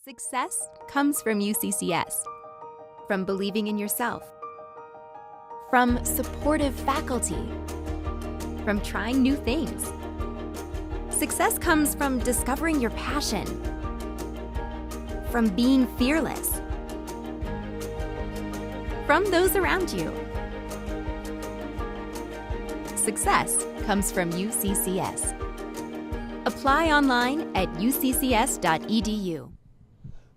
Success comes from UCCS, from believing in yourself, from supportive faculty, from trying new things. Success comes from discovering your passion, from being fearless, from those around you. Success comes from UCCS. Apply online at uccs.edu.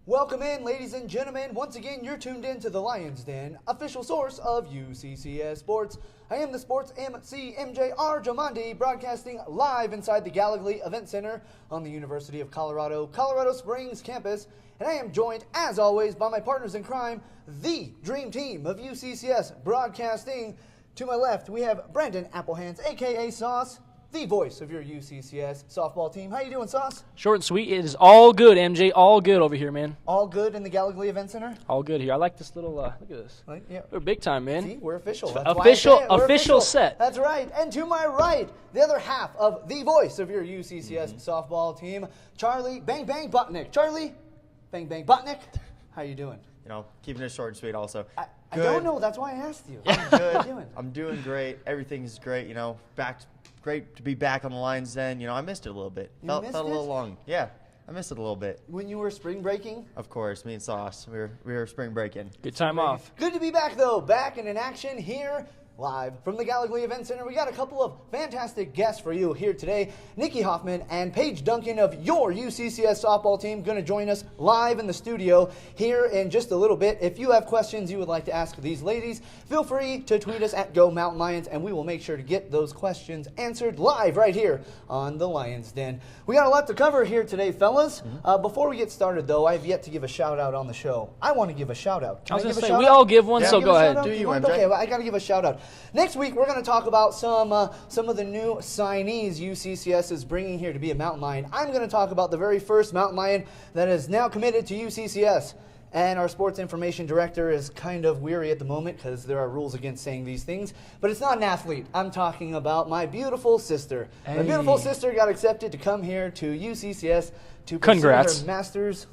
Welcome in, ladies and gentlemen. Once again, you're tuned in to the Lions Den, official source of UCCS Sports. I am the Sports MC MJR Jamandi, broadcasting live inside the Gallagly Event Center on the University of Colorado Springs campus. And I am joined, as always, by my partners in crime, the dream team of UCCS Broadcasting. To my left, we have Brandon Applehands, a.k.a. Sauce, the voice of your UCCS softball team. How you doing, Sauce? Short and sweet. It is all good, MJ. All good over here, man. All good in the Gallagly Event Center? All good here. I like this little, look at this. Yeah. We're big time, man. See, we're official. That's Official set. That's right. And to my right, the other half of the voice of your UCCS softball team, Charlie Bang Bang Butnick. Charlie Bang Bang Butnick, how you doing? You know, keeping it short and sweet also. I don't know. That's why I asked you. I'm good. How you doing? I'm doing great. Everything's great. You know, great to be back on the Lions Den. You know, I missed it a little bit. You Felt missed a little it? long. Yeah, I missed it a little bit. When you were spring breaking? Of course, me and Sauce, we were spring breaking. Good time off. Good to be back, though. Back and in action here, live from the Gallagly Event Center. We got a couple of fantastic guests for you here today. Nikki Hoffman and Paige Duncan of your UCCS softball team going to join us live in the studio here in just a little bit. If you have questions you would like to ask these ladies, feel free to tweet us at Go Mountain Lions, and we will make sure to get those questions answered live right here on the Lions Den. We got a lot to cover here today, fellas. Before we get started, though, I have yet to give a shout-out on the show. I want to give a shout-out. I was going to say, we all give one, so go ahead. Do you, MJ? Okay, well, I got to give a shout-out. Next week, we're going to talk about some of the new signees UCCS is bringing here to be a Mountain Lion. I'm going to talk about the very first Mountain Lion that is now committed to UCCS. And our sports information director is kind of weary at the moment because there are rules against saying these things. But it's not an athlete. I'm talking about my beautiful sister. My beautiful sister got accepted to come here to UCCS to pursue Congrats. her master's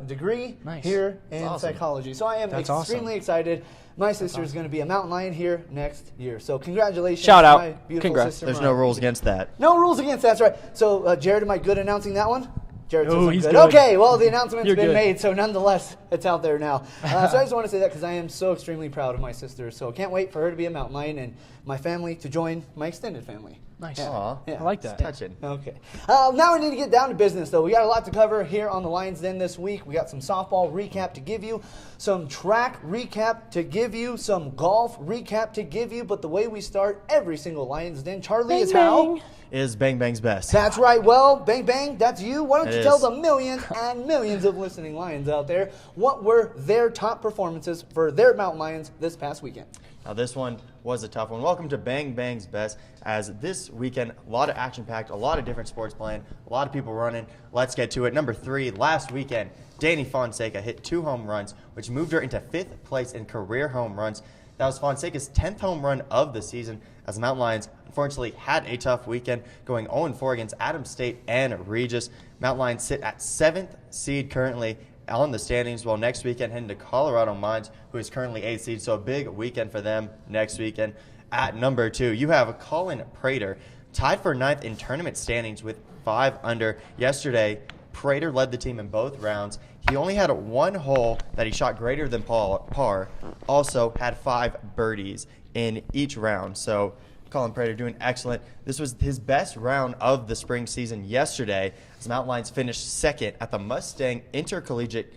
degree here in psychology. So I am extremely excited. My sister is going to be a Mountain Lion here next year. So congratulations. Shout out. My beautiful Congrats. sister. There's no rules against that. No rules against that. That's right. So Jared, am I good announcing that one? Jared says I'm he's good. good. Okay, well, the announcement's You're been good. made, so nonetheless, it's out there now. So I just want to say that because I am so extremely proud of my sister. So can't wait for her to be a Mountain Lion and my family to join my extended family. Nice. Yeah. Aw, Yeah. I like that. touching. Okay. Now we need to get down to business, though. We got a lot to cover here on the Lions Den this week. We got some softball recap to give you, some track recap to give you, some golf recap to give you. But the way we start every single Lions Den, Charlie, is how? Is Bang Bang's best. That's right. Well, Bang Bang, that's you. Why don't you It tell is. the millions and millions of listening Lions out there what were their top performances for their Mountain Lions this past weekend? Now this one was a tough one. Welcome to Bang Bang's Best, as this weekend, a lot of action-packed, a lot of different sports playing, a lot of people running. Let's get to it. Number 3, last weekend, Danny Fonseca hit 2 home runs, which moved her into 5th place in career home runs. That was Fonseca's 10th home run of the season, as the Mountain Lions unfortunately had a tough weekend, going 0-4 against Adams State and Regis. Mountain Lions sit at 7th seed currently on the standings, while next weekend heading to Colorado Mines, who is currently 8th seed, so a big weekend for them next weekend. At number 2, you have Colin Prater, tied for 9th in tournament standings with 5 under. Yesterday, Prater led the team in both rounds. He only had 1 hole that he shot greater than par, also had 5 birdies in each round, so Colin Prater doing excellent. This was his best round of the spring season yesterday, as Mountain Lions finished 2nd at the Mustang Intercollegiate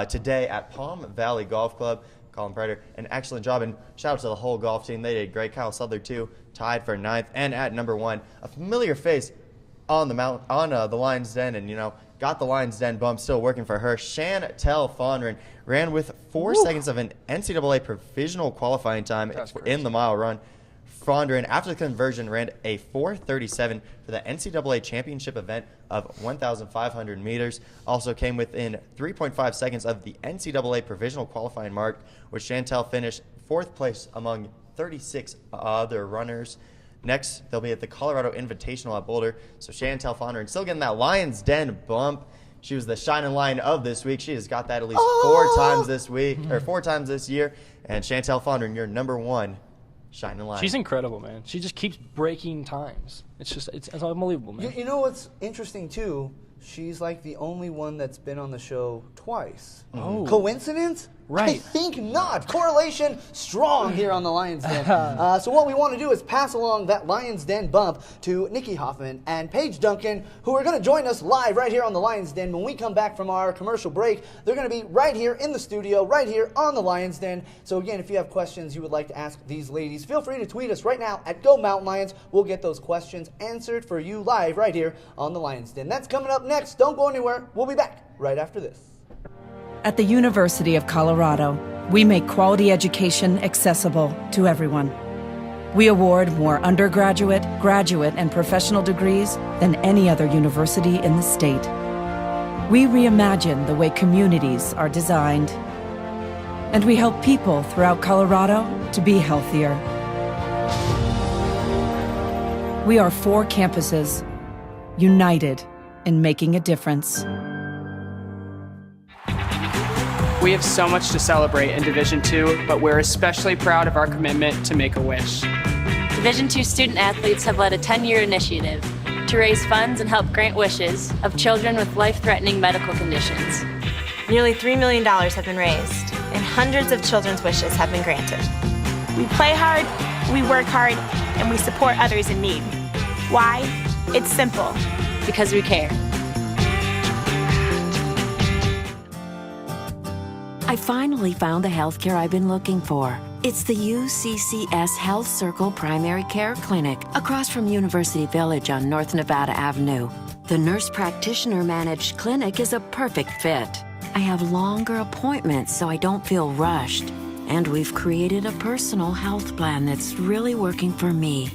today at Palm Valley Golf Club. Colin Prater, an excellent job, and shout out to the whole golf team. They did great. Kyle Souther, too, tied for 9th. And at number 1, a familiar face on the Lions Den, and, you know, got the Lions Den bump, still working for her. Chantel Fondren ran with 4 seconds of an NCAA provisional qualifying time in the mile run. Fondren, after the conversion, ran a 4:37 for the NCAA championship event of 1,500 meters. Also came within 3.5 seconds of the NCAA provisional qualifying mark, which Chantel finished 4th place among 36 other runners. Next, they'll be at the Colorado Invitational at Boulder. So Chantel Fondren still getting that Lions Den bump. She was the shining lion of this week. She has got that at least 4 times this week, or 4 times this year. And Chantel Fondren, your number 1 shining lion. She's incredible, man. She just keeps breaking times. It's unbelievable, man. You know what's interesting, too? She's like the only one that's been on the show twice. Oh. Coincidence? Right. I think not. Correlation strong here on the Lions Den. So what we want to do is pass along that Lions Den bump to Nikki Hoffman and Paige Duncan, who are going to join us live right here on the Lions Den. When we come back from our commercial break, they're going to be right here in the studio, right here on the Lions Den. So again, if you have questions you would like to ask these ladies, feel free to tweet us right now at Go Mountain Lions. We'll get those questions answered for you live right here on the Lions Den. That's coming up next. Don't go anywhere. We'll be back right after this. At the University of Colorado, we make quality education accessible to everyone. We award more undergraduate, graduate, and professional degrees than any other university in the state. We reimagine the way communities are designed, and we help people throughout Colorado to be healthier. We are 4 campuses, united in making a difference. We have so much to celebrate in Division II, but we're especially proud of our commitment to Make-A-Wish. Division II student athletes have led a 10-year initiative to raise funds and help grant wishes of children with life-threatening medical conditions. Nearly $3 million have been raised, and hundreds of children's wishes have been granted. We play hard, we work hard, and we support others in need. Why? It's simple. Because we care. I finally found the healthcare I've been looking for. It's the UCCS Health Circle Primary Care Clinic across from University Village on North Nevada Avenue. The nurse practitioner managed clinic is a perfect fit. I have longer appointments so I don't feel rushed. And we've created a personal health plan that's really working for me.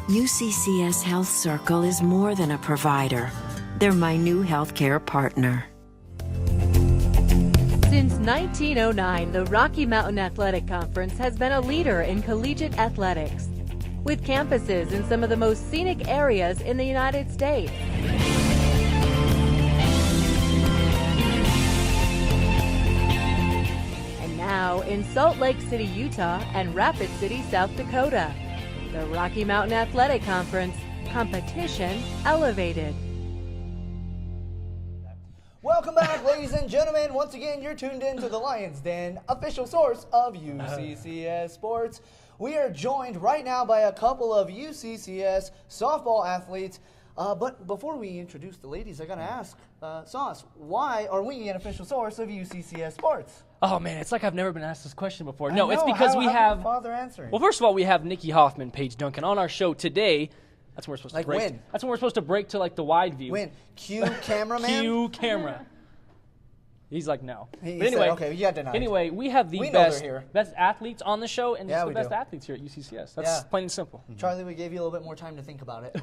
UCCS Health Circle is more than a provider. They're my new healthcare partner. Since 1909, the Rocky Mountain Athletic Conference has been a leader in collegiate athletics, with campuses in some of the most scenic areas in the United States. And now in Salt Lake City, Utah and Rapid City, South Dakota, the Rocky Mountain Athletic Conference, competition elevated. Welcome back, ladies and gentlemen. Once again, you're tuned in to the Lions Den, official source of UCCS Sports. We are joined right now by a couple of UCCS softball athletes. But before we introduce the ladies, I got to ask, Sauce, why are we an official source of UCCS Sports? Oh, man, it's like I've never been asked this question before. I No, it's know. because How we did have... your father answering? Well, first of all, we have Nikki Hoffman, Paige Duncan on our show today. That's when we're supposed Like to break. when? That's when we're supposed to break to like the wide view. When? Cue cameraman? Cue camera. He's like, no. He But anyway, said, okay, you got denied. Anyway, we have the We know they're best here. athletes on the show and Yeah, just the we best do. athletes here at UCCS. That's Yeah. plain and simple. Charlie, we gave you a little bit more time to think about it.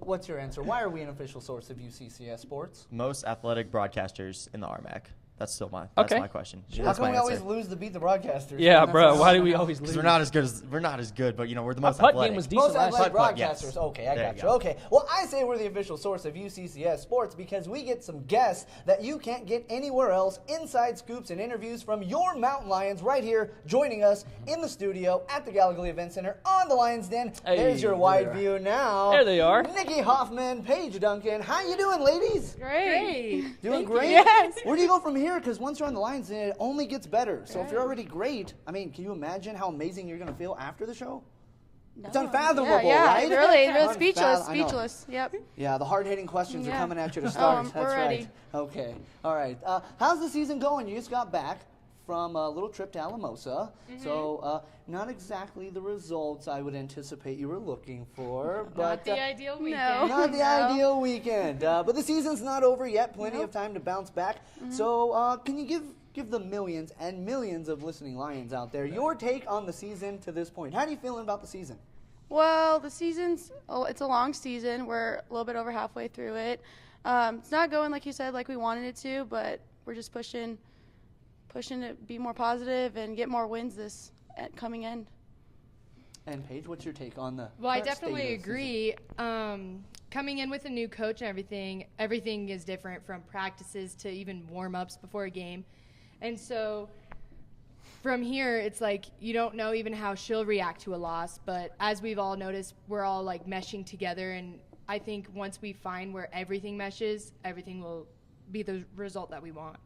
What's your answer? Why are we an official source of UCCS Sports? Most athletic broadcasters in the RMAC. That's still my Okay. question. How That's come my we always answer. lose to beat the broadcasters? Yeah, That's bro. not- Why do we always lose? Because we're not as good, but we're the most putt athletic. game was decent Most last athletic year. Putt, yes. broadcasters. Okay, I There got you you. go. Okay. Well, I say we're the official source of UCCS Sports because we get some guests that you can't get anywhere else. Inside scoops and interviews from your Mountain Lions right here joining us in the studio at the Gallagher Event Center on the Lions Den. Hey, There's your there wide they are. view now. There they are. Nikki Hoffman, Paige Duncan. How you doing, ladies? Great. Doing great? Yes. Where do you go from here? Because once you're on the Lions Den, it only gets better. So if you're already great, I mean, can you imagine how amazing you're going to feel after the show? It's unfathomable, right? Really Speechless. I know. speechless. Yep. Yeah, the hard-hitting questions are Yeah. coming at you to start. That's we're right. ready. Okay. All right. How's the season going? You just got back from a little trip to Alamosa. So not exactly the results I would anticipate you were looking for. But ideal weekend. not the ideal weekend. But the season's not over yet. Plenty of time to bounce back. So can you give the millions and millions of listening Lions out there your take on the season to this point? How are you feeling about the season? Well, the season's it's a long season. We're a little bit over halfway through it. It's not going like you said, like we wanted it to, but we're just pushing to be more positive and get more wins this coming end. And Paige, what's your take on the Well, I current state definitely of the season? agree. coming in with a new coach and everything is different from practices to even warm-ups before a game. And so from here, it's like you don't know even how she'll react to a loss. But as we've all noticed, we're all like meshing together. And I think once we find where everything meshes, everything will be the result that we want.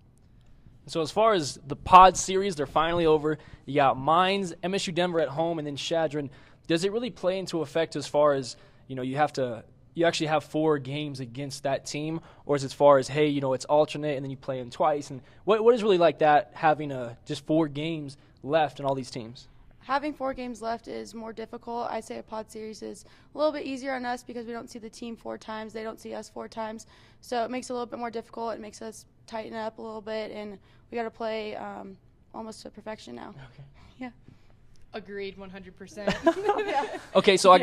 So as far as the pod series, they're finally over. You got Mines, MSU Denver at home, and then Chadron. Does it really play into effect as far as, you actually have 4 games against that team, or is it as far as, hey, it's alternate and then you play them twice? And what is really like that, having just 4 games left in all these teams? Having 4 games left is more difficult. I'd say a pod series is a little bit easier on us because we don't see the team 4 times. They don't see us 4 times. So it makes it a little bit more difficult. It makes us tighten up a little bit, and we got to play almost to perfection now. Okay. Yeah. Agreed, 100%. Okay, so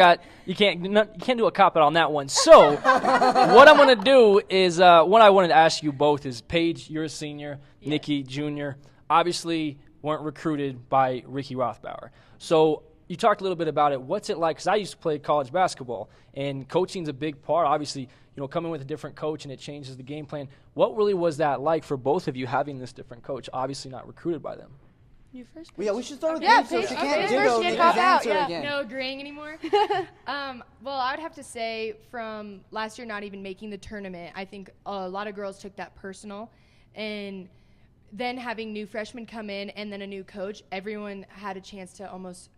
you can't do a cop-out on that one. So what I'm going to do is what I wanted to ask you both is, Paige, you're a senior, yes. Nikki, junior, obviously weren't recruited by Ricky Rothbauer. So you talked a little bit about it. What's it like? Because I used to play college basketball, and coaching's a big part. Obviously, coming with a different coach and it changes the game plan. What really was that like for both of you, having this different coach, obviously not recruited by them? You first? Yeah, we should start with yeah, you so Paige, she okay. can't First, Nikki's cop out, answer yeah. again. No agreeing anymore. Well, I would have to say from last year not even making the tournament, I think a lot of girls took that personal. And then having new freshmen come in and then a new coach, everyone had a chance to almost,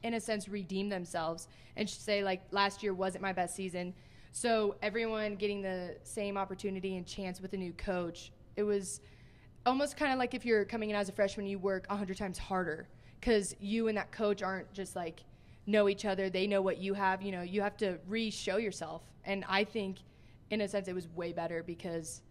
in a sense, redeem themselves and say, like, last year wasn't my best season. So everyone getting the same opportunity and chance with a new coach, it was almost kind of like if you're coming in as a freshman, you work 100 times harder because you and that coach aren't just like know each other. They know what you have. You have to re-show yourself. And I think, in a sense, it was way better because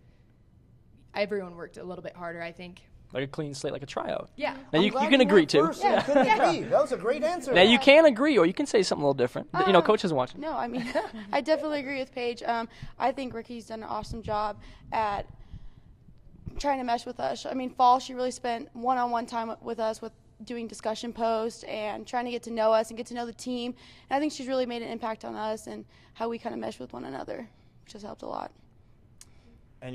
everyone worked a little bit harder, I think. Like a clean slate, like a tryout. Yeah. Now you can agree too. Yeah. Couldn't agree. That was a great answer. Now you can agree, or you can say something a little different. Coach isn't watching. No, I mean, I definitely agree with Paige. I think Ricky's done an awesome job at trying to mesh with us. I mean, fall, she really spent one-on-one time with us with doing discussion posts and trying to get to know us and get to know the team. And I think she's really made an impact on us and how we kind of mesh with one another, which has helped a lot. And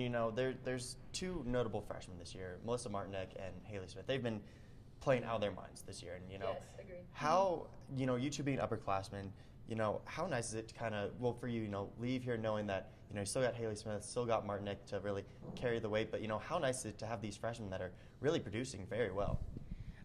there's 2 notable freshmen this year, Melissa Martinek and Haley Smith. They've been playing out of their minds this year. And yes, agreed. How you 2 being upperclassmen, how nice is it to kind of, for you, leave here knowing that you still got Haley Smith, still got Martinek to really carry the weight, but how nice is it to have these freshmen that are really producing very well?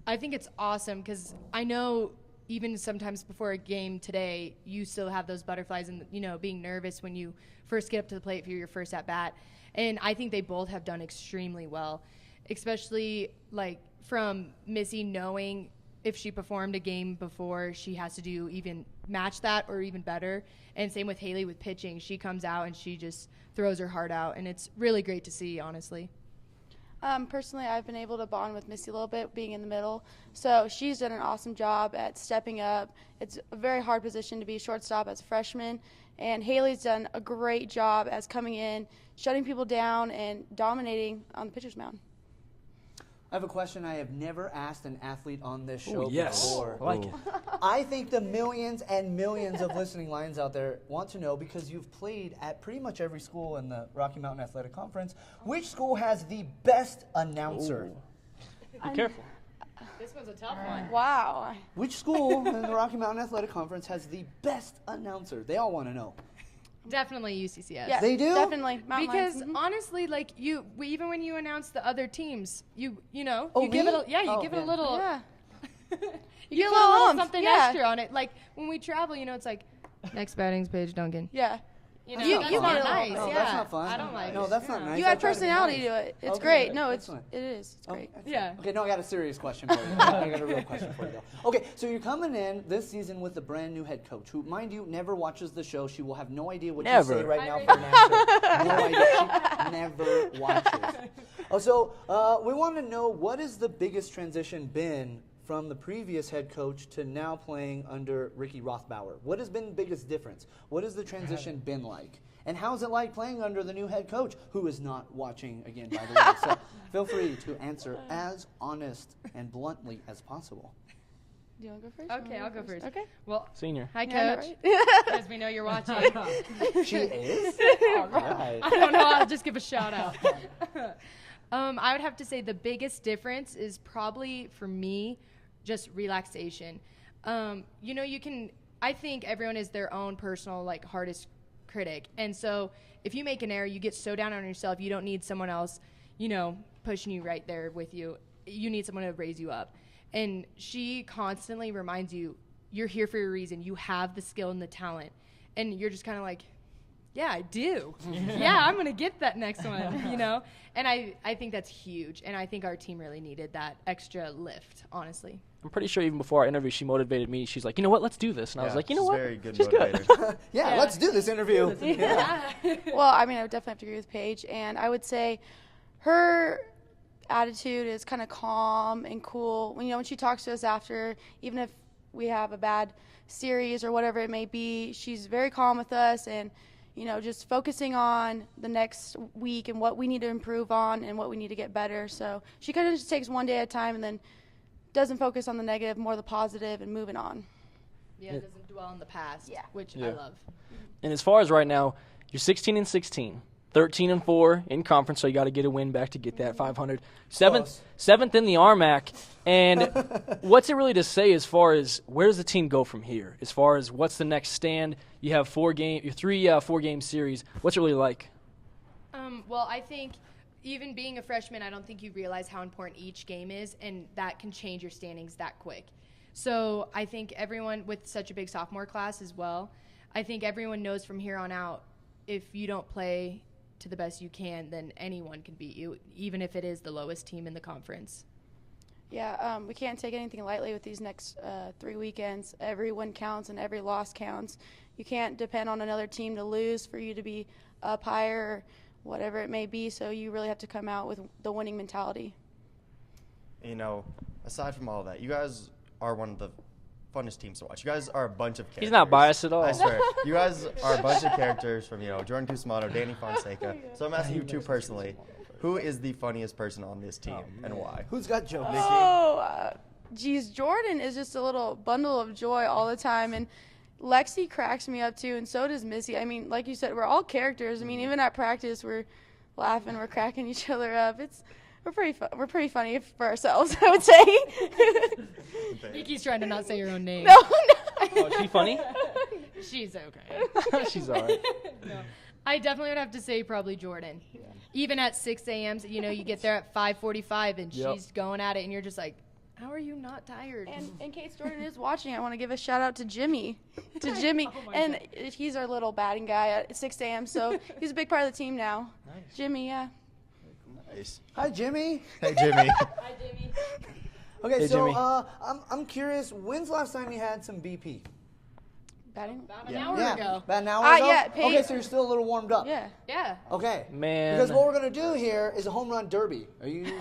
I think it's awesome because I know even sometimes before a game today, you still have those butterflies and being nervous when you first get up to the plate for your first at bat. And I think they both have done extremely well, especially like from Missy knowing if she performed a game before, she has to do even match that or even better. And same with Haley with pitching. She comes out and she just throws her heart out, and it's really great to see, honestly. Personally, I've been able to bond with Missy a little bit, being in the middle. So she's done an awesome job at stepping up. It's a very hard position to be shortstop as a freshman. And Haley's done a great job as coming in, shutting people down, and dominating on the pitcher's mound. I have a question I have never asked an athlete on this show yes. before. I like it. I think the millions and millions of listening lions out there want to know, because you've played at pretty much every school in the Rocky Mountain Athletic Conference, which school has the best announcer? Be careful. This one's a tough one. Wow. Which school in the Rocky Mountain Athletic Conference has the best announcer? They all want to know. Definitely UCCS. Yeah, they do? Definitely. Mountain because Lions. honestly, like even when you announce the other teams, you give it a little. Yeah. You give it a feel little umph, something yeah. extra on it. Like when we travel, it's like next batting's Paige Duncan. Yeah. You You that's get not it. nice. No, yeah. that's not fun. I don't like No, it. that's not nice. You I add try to be personality nice. to it. It's Okay, great. good. No, Excellent. it is. It's great. Yeah. Okay, no, I got a serious question for you. I got a real question for you, though. Okay, so you're coming in this season with a brand new head coach who, mind you, never watches the show. She will have no idea what you say right now for an answer. No idea. She never watches. So we want to know, what is the biggest transition been from the previous head coach to now playing under Ricky Rothbauer? What has been the biggest difference? What has the transition been like? And how's it like playing under the new head coach, who is not watching again, by the way? So feel free to answer as honest and bluntly as possible. Do you want to go first? Okay, I'll go first. Okay. Well, Senior. hi, Yeah, I know, Coach. right? As we know you're watching. She is? All right. I don't know. I'll just give a shout out. I would have to say the biggest difference is probably for me just relaxation. I think everyone is their own personal hardest critic. And so if you make an error, you get so down on yourself, you don't need someone else, pushing you right there with you. You need someone to raise you up. And she constantly reminds you, you're here for a reason. You have the skill and the talent. And you're just kind of like, yeah, I do. Yeah, I'm going to get that next one, And I think that's huge. And I think our team really needed that extra lift, honestly. I'm pretty sure even before our interview, she motivated me. She's like, you know what, let's do this. And I was like, you know she's what? Very good She's motivator. good. Yeah, let's do this interview. Yeah. Well, I mean, I would definitely have to agree with Paige. And I would say her attitude is kind of calm and cool. When she talks to us after, even if we have a bad series or whatever it may be, she's very calm with us and, just focusing on the next week and what we need to improve on and what we need to get better. So she kind of just takes one day at a time and then doesn't focus on the negative, more the positive, and moving on. Yeah, it doesn't dwell in the past, which Yeah. I love. And as far as right now, you're 16-16. 13-4 in conference, so you got to get a win back to get that 500. Seventh in the RMAC. And what's it really to say as far as where does the team go from here? As far as what's the next stand? You have 3 4-game series. What's it really like? Well, I think even being a freshman, I don't think you realize how important each game is, and that can change your standings that quick. So I think everyone with such a big sophomore class as well, I think everyone knows from here on out, if you don't play to the best you can, then anyone can beat you, even if it is the lowest team in the conference. Yeah, we can't take anything lightly with these next 3 weekends. Every win counts and every loss counts. You can't depend on another team to lose for you to be up higher or whatever it may be, so you really have to come out with the winning mentality. Aside from all that, you guys are one of the funnest teams to watch. You guys are a bunch of characters. He's not biased at all. I swear. You guys are a bunch of characters from, Jordan Cusmano, Danny Fonseca. So I'm asking you two personally, who is the funniest person on this team and why? Who's got jokes? Geez, Jordan is just a little bundle of joy all the time, and Lexi cracks me up too, and so does Missy. I mean, like you said, we're all characters. I mean, even at practice, we're laughing, we're cracking each other up. We're pretty funny for ourselves, I would say. Nikki's trying to not say your own name. No. Oh, is she funny? She's okay. She's all right. No. I definitely would have to say probably Jordan. Yeah. Even at 6 a.m., you get there at 5:45 and she's going at it, and you're just like, how are you not tired? And in case Jordan is watching, I want to give a shout out to Jimmy. And he's our little batting guy at 6 a.m., so he's a big part of the team now. Nice. Jimmy, yeah. Nice. Hi, Jimmy. Hey, Jimmy. Hi, Jimmy. Okay, Hey, so Jimmy. I'm curious, when's the last time you had some BP? Batting? About an hour ago. About an hour ago? Yeah, okay, so you're still a little warmed up. Yeah. Yeah. Okay. Man. Because what we're going to do here is a home run derby. Are you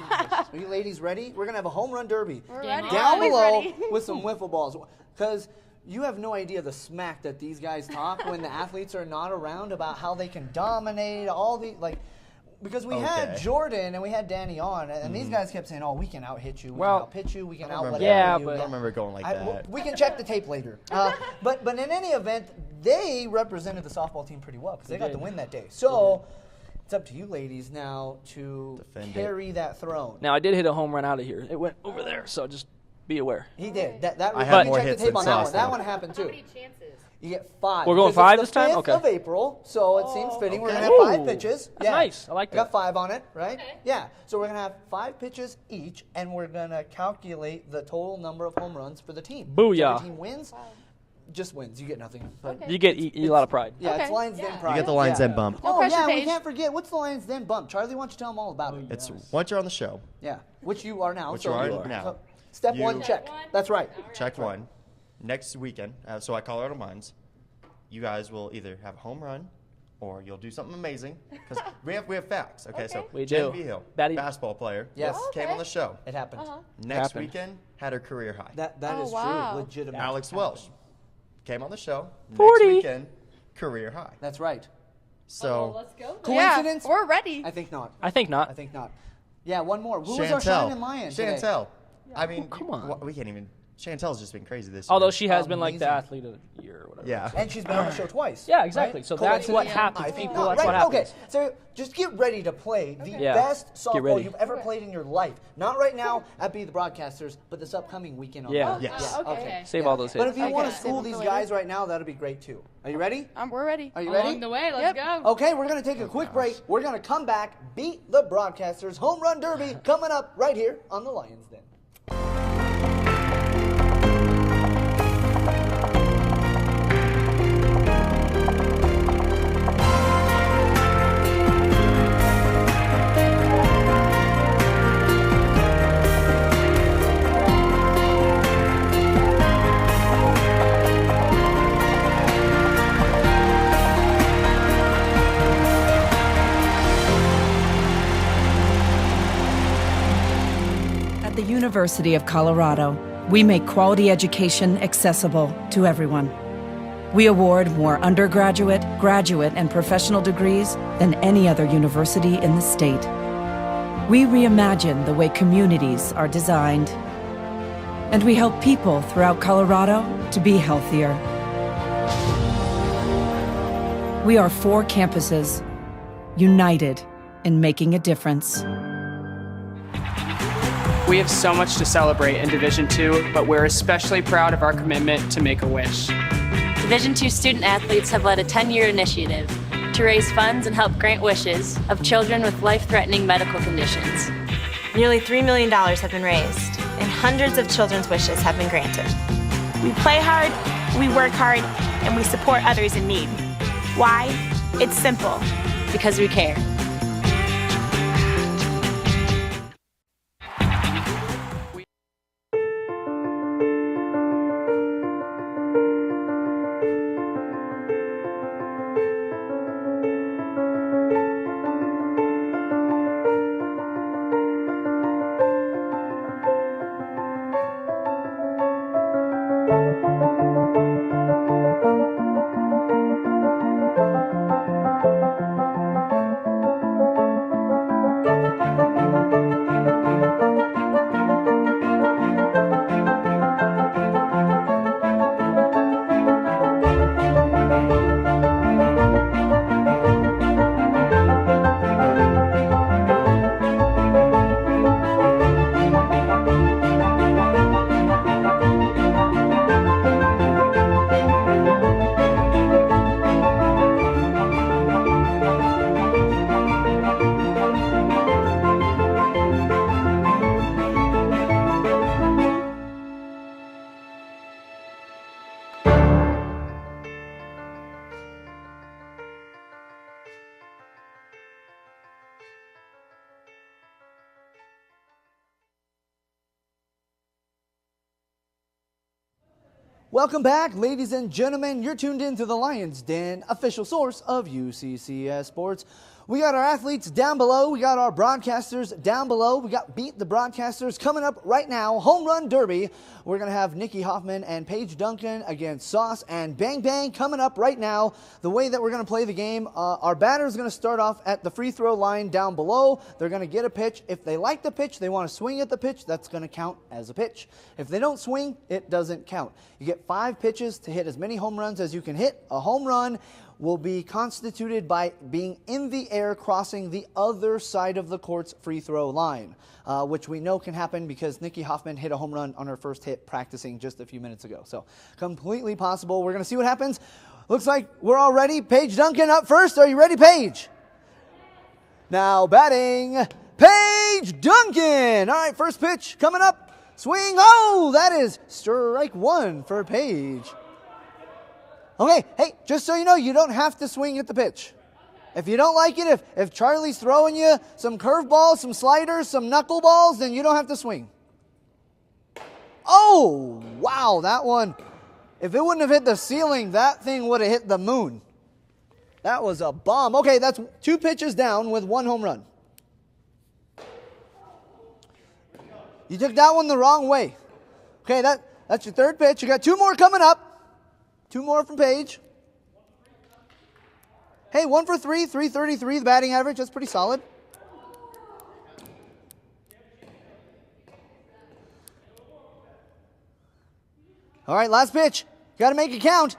ladies ready? We're going to have a home run derby. We're ready. Down Always below ready. with some wiffle balls. Because you have no idea the smack that these guys talk when the athletes are not around about how they can dominate all the, because we had Jordan and we had Danny on, and these guys kept saying, we can out-hit you, we can out-pitch you, we can out-whatever you. I don't remember going like that. We can check the tape later. But in any event, they represented the softball team pretty well because they got the win that day. So it's up to you ladies now to carry that throne. Now, I did hit a home run out of here. It went over there, so just be aware. He did. I had more hits than Sauce. That one happened too. How many chances? You get 5. We're going 5 this time? It's Okay. the 5th of April, so it seems fitting. We're going to have 5 pitches. That's nice. I like that. Got 5 on it, right? Okay. Yeah. So we're going to have 5 pitches each, and we're going to calculate the total number of home runs for the team. Booyah. If the team wins, just wins. You get nothing. But You get a lot of pride. yeah, it's Lions Den pride. You get the Lions Den bump. No Oh, pressure, yeah, we Paige. can't forget. What's the Lions Den bump? Charlie, why don't you tell them all about it? It's once you're on the show. Yeah, which you are now. Which you are now. So step 1, check. That's right. Check 1. Next weekend, so at Colorado Mines, you guys will either have a home run or you'll do something amazing. Because we have facts. Okay, so We Jen do. Vigil, Batty- basketball player, Yes. came on the show. It happened. Next Happened. weekend, had her career high. That Oh, is wow. true. Legitimate. Alex Welsh came on the show. 40. Next weekend, career high. That's right. So Let's go. Coincidence? Yeah, we're ready. I think not. I think not. I think not. Yeah, one more. Who was our shining lion today? Chantel. I mean, come on. we can't even Chantel's just been crazy this year. Although she has been like the Amazing. athlete of the year or whatever. Yeah. And she's been on the show twice. Yeah, exactly. right? So that's what happens, I think people. not. That's what happens. Okay, so just get ready to play the Yeah. best Get softball ready. you've ever played in your life. Not right now at Be the Broadcasters, but this upcoming weekend on Yeah. Live. Yes. Okay. Save all those hits. But if you want to Save school them these for guys right now, that'll be great too. Are you ready? We're ready. Are you Along ready? the way, let's go. Okay, we're going to take a quick break. We're going to come back, Beat the Broadcasters Home Run Derby coming up right here on the Lions Den. At the University of Colorado, we make quality education accessible to everyone. We award more undergraduate, graduate, and professional degrees than any other university in the state. We reimagine the way communities are designed. And we help people throughout Colorado to be healthier. We are 4 campuses, united in making a difference. We have so much to celebrate in Division II, but we're especially proud of our commitment to Make-A-Wish. Division II student athletes have led a 10-year initiative to raise funds and help grant wishes of children with life-threatening medical conditions. Nearly $3 million have been raised, and hundreds of children's wishes have been granted. We play hard, we work hard, and we support others in need. Why? It's simple. Because we care. Welcome back, ladies and gentlemen. You're tuned in to the Lions Den, official source of UCCS Sports. We got our athletes down below. We got our broadcasters down below. We got Beat the Broadcasters coming up right now. Home Run Derby. We're going to have Nikki Hoffman and Paige Duncan against Sauce and Bang Bang coming up right now. The way that we're going to play the game, our batter is going to start off at the free throw line down below. They're going to get a pitch. If they like the pitch, they want to swing at the pitch, that's going to count as a pitch. If they don't swing, it doesn't count. You get 5 pitches to hit as many home runs as you can hit. A home run will be constituted by being in the air crossing the other side of the court's free throw line, which we know can happen because Nikki Hoffman hit a home run on her first hit practicing just a few minutes ago. So completely possible. We're going to see what happens. Looks like we're all ready. Paige Duncan up first. Are you ready, Paige? Now batting, Paige Duncan. All right, first pitch coming up. Swing. Oh, that is strike 1 for Paige. Okay, hey, just so you know, you don't have to swing at the pitch. If you don't like it, if Charlie's throwing you some curveballs, some sliders, some knuckleballs, then you don't have to swing. Oh, wow, that one. If it wouldn't have hit the ceiling, that thing would have hit the moon. That was a bomb. Okay, that's 2 pitches down with 1 home run. You took that one the wrong way. Okay, that's your 3rd pitch. You got 2 more coming up. 2 more from Paige. Hey, 1 for 3, 333, the batting average. That's pretty solid. All right, last pitch. Got to make it count.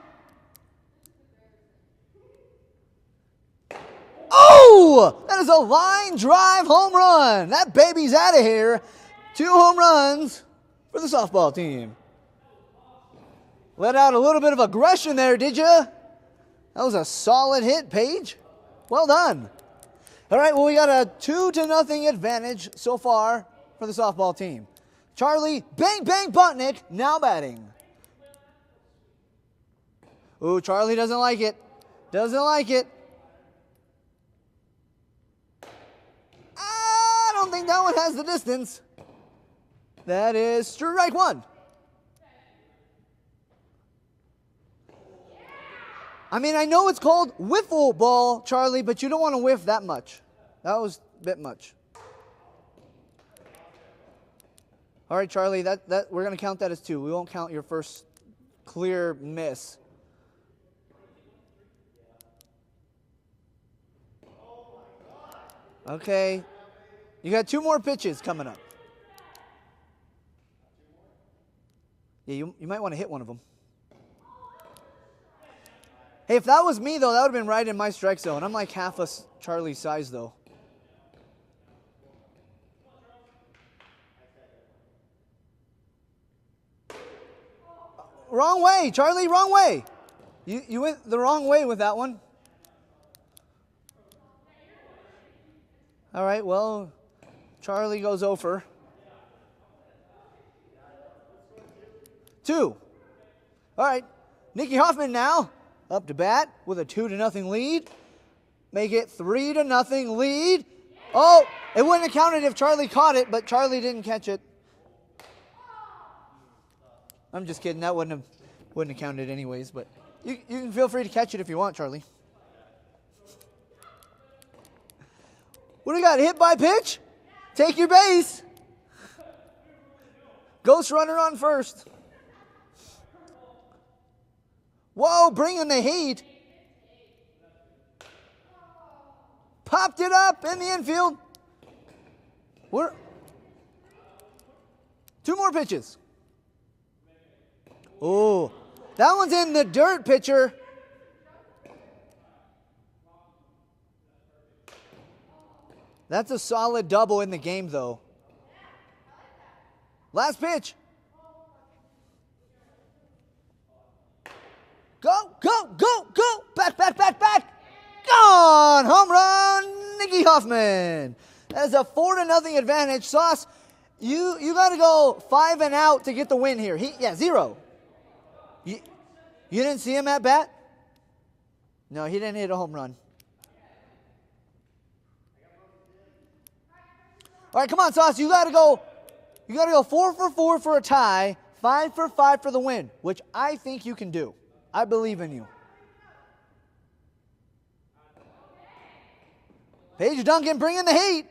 Oh, that is a line drive home run. That baby's out of here. 2 home runs for the softball team. Let out a little bit of aggression there, did you? That was a solid hit, Paige. Well done. All right, well, we got a 2-0 advantage so far for the softball team. Charlie Bang Bang Butnick now batting. Ooh, Charlie doesn't like it. Doesn't like it. I don't think that one has the distance. That is strike 1. I mean, I know it's called wiffle ball, Charlie, but you don't want to whiff that much. That was a bit much. All right, Charlie, that we're going to count that as 2. We won't count your first clear miss. Okay. You got 2 more pitches coming up. Yeah, you might want to hit one of them. Hey, if that was me, though, that would have been right in my strike zone. I'm like half a Charlie's size, though. Wrong way, Charlie, wrong way. You went the wrong way with that one. All right, well, Charlie goes over. 2. All right, Nikki Hoffman now up to bat with a 2-0 lead. Make it 3-0 lead. Oh, it wouldn't have counted if Charlie caught it, but Charlie didn't catch it. I'm just kidding. That wouldn't have counted anyways, but you can feel free to catch it if you want, Charlie. What do we got? Hit by pitch? Take your base. Ghost runner on first. Whoa, bringing the heat. Popped it up in the infield. 2 more pitches. Oh, that one's in the dirt, pitcher. That's a solid double in the game, though. Last pitch. Go, go, go, go. Back, back, back, back. Gone. Home run, Nikki Hoffman. That is a 4-0 advantage. Sauce, you got to go 5 and out to get the win here. 0. You didn't see him at bat? No, he didn't hit a home run. All right, come on, Sauce. You got to go 4 for 4 for a tie, 5 for 5 for the win, which I think you can do. I believe in you. Paige Duncan bringing the heat.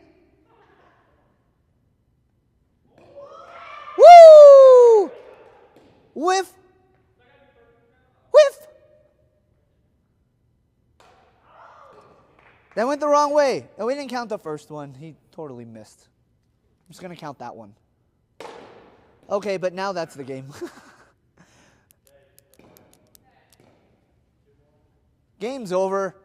Woo! Whiff. Whiff. That went the wrong way. No, we didn't count the first one. He totally missed. I'm just going to count that one. Okay, but now that's the game. Game's over.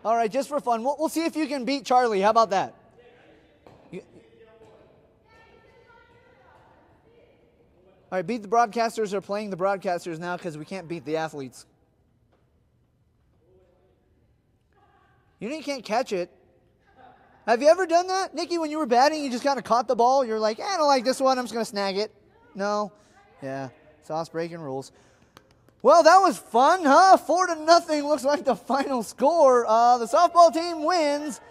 All right, just for fun, we'll see if you can beat Charlie. How about that? All right, beat the broadcasters are playing the broadcasters now because we can't beat the athletes. You can't catch it. Have you ever done that? Nikki, when you were batting, you just kind of caught the ball. You're like, I don't like this one. I'm just going to snag it. No? Yeah. Sauce breaking rules. Well, that was fun, huh? 4-0 looks like the final score. The softball team wins.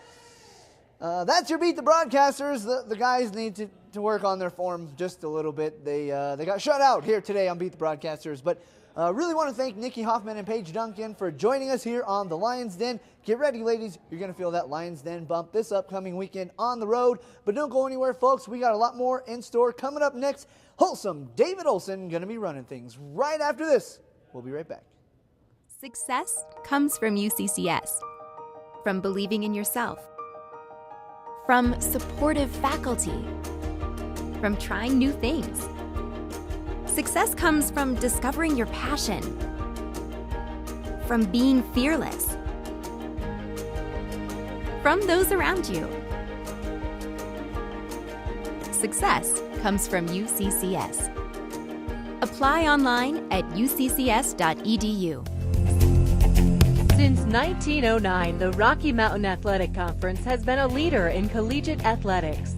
That's your Beat the Broadcasters. The guys need to work on their form just a little bit. They got shut out here today on Beat the Broadcasters. But really want to thank Nikki Hoffman and Paige Duncan for joining us here on the Lions Den. Get ready, ladies. You're going to feel that Lions Den bump this upcoming weekend on the road. But don't go anywhere, folks. We got a lot more in store. Coming up next, Wholesome David Olson going to be running things right after this. We'll be right back. Success comes from UCCS. From believing in yourself. From supportive faculty. From trying new things. Success comes from discovering your passion, from being fearless, from those around you. Success comes from UCCS. Apply online at uccs.edu. Since 1909, the Rocky Mountain Athletic Conference has been a leader in collegiate athletics,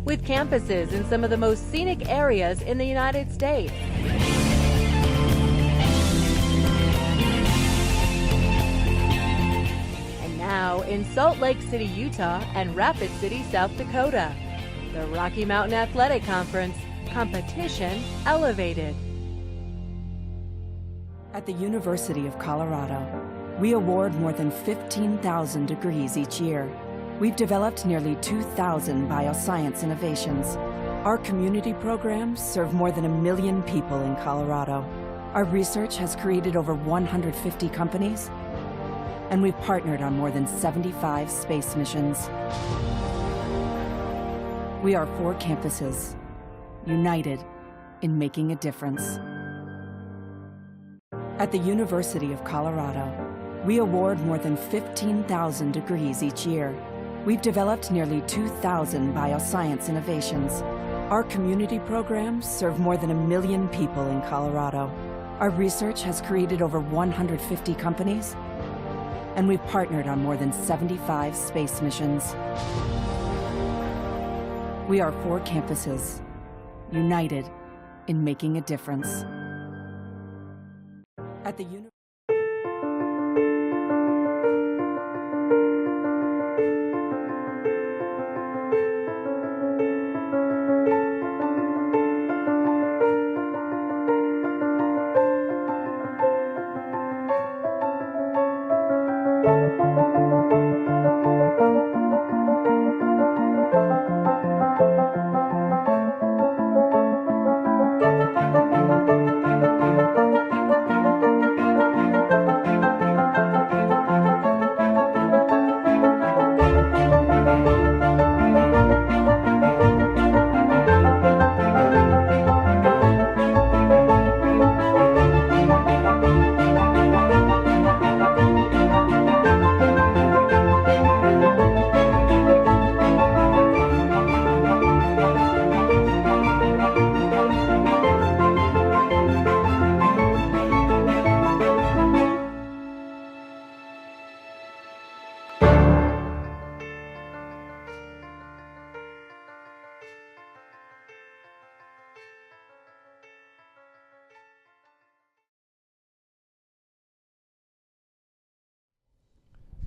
with campuses in some of the most scenic areas in the United States. And now in Salt Lake City, Utah and Rapid City, South Dakota, the Rocky Mountain Athletic Conference, competition elevated. At the University of Colorado, we award more than 15,000 degrees each year. We've developed nearly 2,000 bioscience innovations. Our community programs serve more than 1 million people in Colorado. Our research has created over 150 companies, and we've partnered on more than 75 space missions. We are 4 campuses, united in making a difference. At the University of Colorado, we award more than 15,000 degrees each year. We've developed nearly 2,000 bioscience innovations. Our community programs serve more than 1 million people in Colorado. Our research has created over 150 companies, and we've partnered on more than 75 space missions. We are 4 campuses, united in making a difference. At the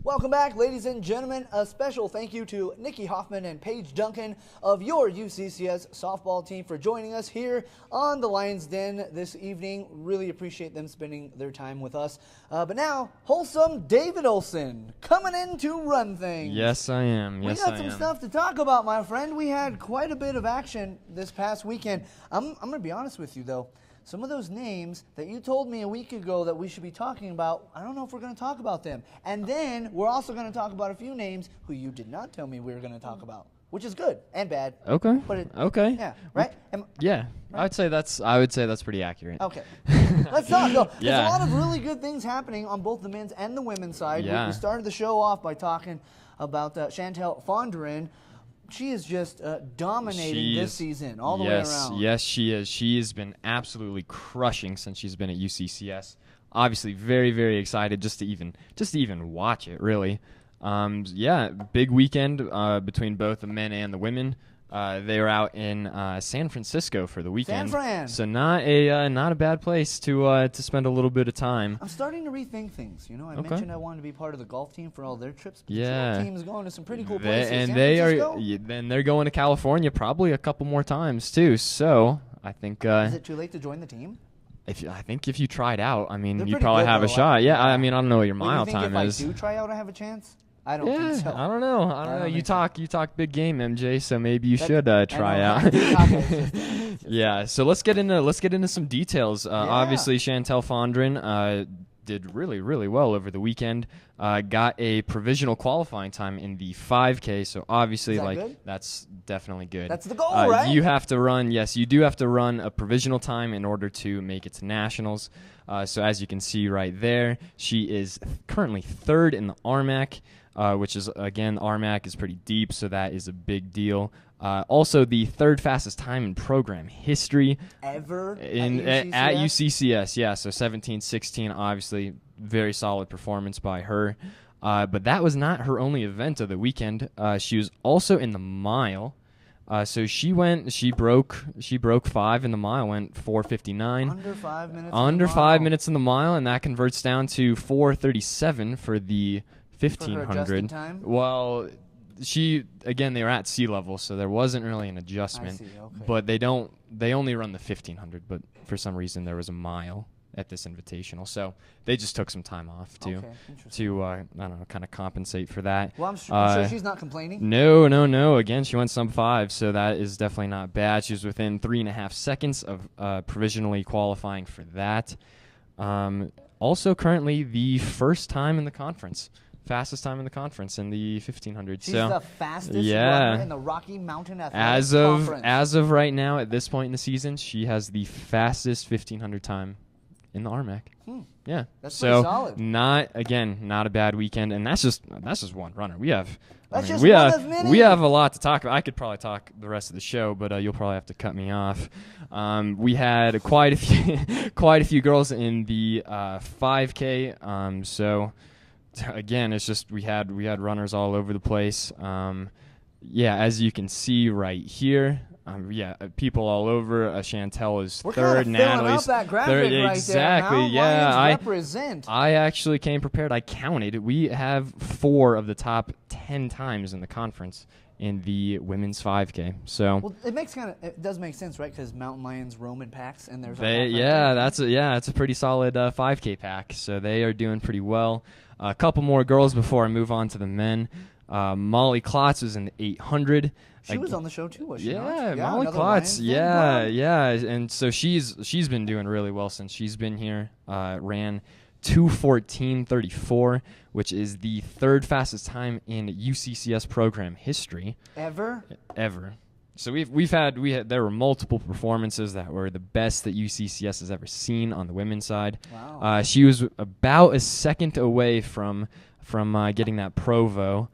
Welcome back, ladies and gentlemen. A special thank you to Nikki Hoffman and Paige Duncan of your UCCS softball team for joining us here on the Lions Den this evening. Really appreciate them spending their time with us. But now, wholesome David Olson coming in to run things. Yes, I am. We got some stuff to talk about, my friend. We had quite a bit of action this past weekend. I'm going to be honest with you, though. Some of those names that you told me a week ago that we should be talking about, I don't know if we're going to talk about them. And then we're also going to talk about a few names who you did not tell me we were going to talk about, which is good and bad. Okay. But okay. Yeah. Right. Yeah. Right? I would say that's pretty accurate. Okay. Let's talk though. Yeah. There's a lot of really good things happening on both the men's and the women's side. Yeah. We started the show off by talking about Chantel Fondren. She is just dominating this season all the way around. Yes, she is. She has been absolutely crushing since she's been at UCCS. Obviously, very, very excited just to even watch it. Really, yeah. Big weekend between both the men and the women. They were out in San Francisco for the weekend. San Fran. So not a bad place to spend a little bit of time. I'm starting to rethink things. You know, I mentioned I wanted to be part of the golf team for all their trips. But Yeah. the team is going to some pretty cool places. And San they Francisco? are. Then they're going to California probably a couple more times too. So I think. Is it too late to join the team? I think if you tried out, I mean, They're you'd pretty probably good, have a though. shot. Yeah, I mean, I don't know what your Well, mile you think time if is. I do try out, I have a chance? I don't Yeah, think so. I don't know. I don't know. You talk big game, MJ. So maybe you That- should try I know. out. It's Yeah. So let's get into some details. Obviously, Chantel Fondren did really, really well over the weekend. Got a provisional qualifying time in the 5K, so obviously, Is that good? that's definitely good. That's the goal, right? You have to run, yes, you do have to run a provisional time in order to make it to nationals. So as you can see right there, she is currently 3rd in the RMAC, which is, again, RMAC is pretty deep, so that is a big deal. Also, the 3rd fastest time in program history ever at UCCS. Yeah, so 17:16, obviously, very solid performance by her. But that was not her only event of the weekend. She was also in the mile. So she broke 5 in the mile, went 4:59. Under 5 minutes. Under 5 minutes in the mile, and that converts down to 4:37 for the 1500. For her adjusted time? Well, they were at sea level, so there wasn't really an adjustment. I see, okay. But they only run the 1500, but for some reason there was a mile at this invitational, so they just took some time off to I don't know, kind of compensate for that. Well, I'm sure she's not complaining. No. Again, she went sub 5, so that is definitely not bad. She was within 3.5 seconds of provisionally qualifying for that. Also, currently the first time in the conference. Fastest time in the conference in the 1500. She's the fastest runner in the Rocky Mountain Athletics Conference. As of right now, at this point in the season, she has the fastest 1500 time in the RMAC. Yeah, that's pretty solid. Not a bad weekend, and that's just one runner. We have one of many. We have a lot to talk about. I could probably talk the rest of the show, but you'll probably have to cut me off. We had quite a few girls in the 5K. So. Again, it's just we had runners all over the place. As you can see right here, people all over. Chantel is We're 3rd. Natalie's that graphic 3rd. Right Exactly. There, I represent. I actually came prepared. I counted. We have 4 of the top 10 times in the conference in the women's 5K. So it does make sense, right? Because Mountain Lions roam in packs, and there's that's a pretty solid 5K pack. So they are doing pretty well. A couple more girls before I move on to the men. Molly Klotz was in the 800. She was on the show too, was she? Yeah, not? Molly Klotz. Yeah, and so she's been doing really well since she's been here. Ran 2:14:34, which is the 3rd fastest time in UCCS program history. Ever. So there were multiple performances that were the best that UCCS has ever seen on the women's side. Wow. She was about a second away from getting that Provo,